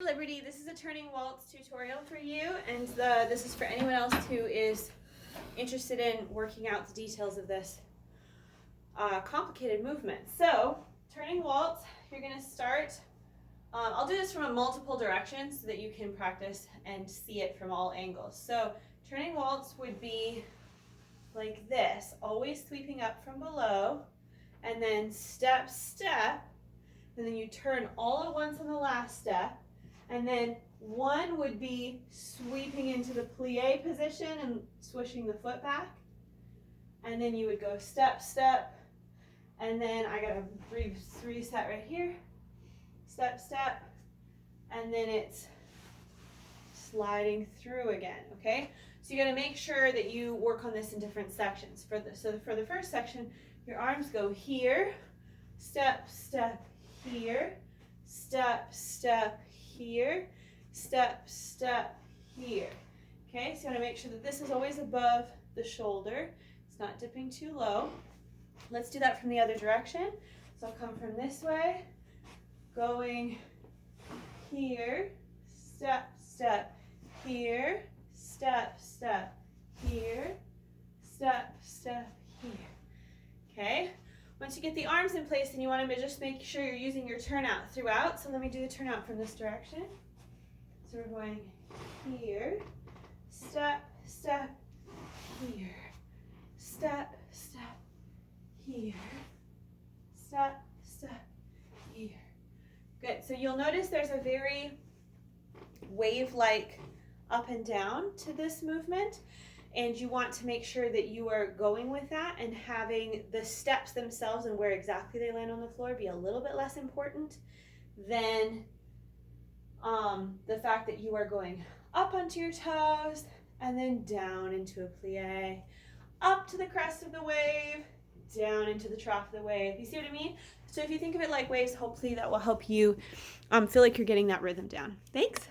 Liberty, this is a turning waltz tutorial for you, and this is for anyone else who is interested in working out the details of this complicated movement. So, turning waltz, you're going to start, I'll do this from multiple directions so that you can practice and see it from all angles. So, turning waltz would be like this, always sweeping up from below, and then step, step, and then you turn all at once on the last step. And then one would be sweeping into the plie position and swishing the foot back. And then you would go step, step. And then I got a reset right here. Step, step. And then it's sliding through again, okay? So you got to make sure that you work on this in different sections. So for the first section, your arms go here, step, step, here, step, step, here, step, step, here. Okay, so you want to make sure that this is always above the shoulder. It's not dipping too low. Let's do that from the other direction. So I'll come from this way, going here, step, step, here, step, step, here, step, step, here. Okay? Once you get the arms in place, then you want to just make sure you're using your turnout throughout. So let me do the turnout from this direction. So we're going here, step, step, here, step, step, here, step, step, here. Good. So you'll notice there's a very wave-like up and down to this movement. And you want to make sure that you are going with that and having the steps themselves and where exactly they land on the floor be a little bit less important than the fact that you are going up onto your toes and then down into a plie, up to the crest of the wave, down into the trough of the wave. You see what I mean? So if you think of it like waves, hopefully that will help you feel like you're getting that rhythm down. Thanks.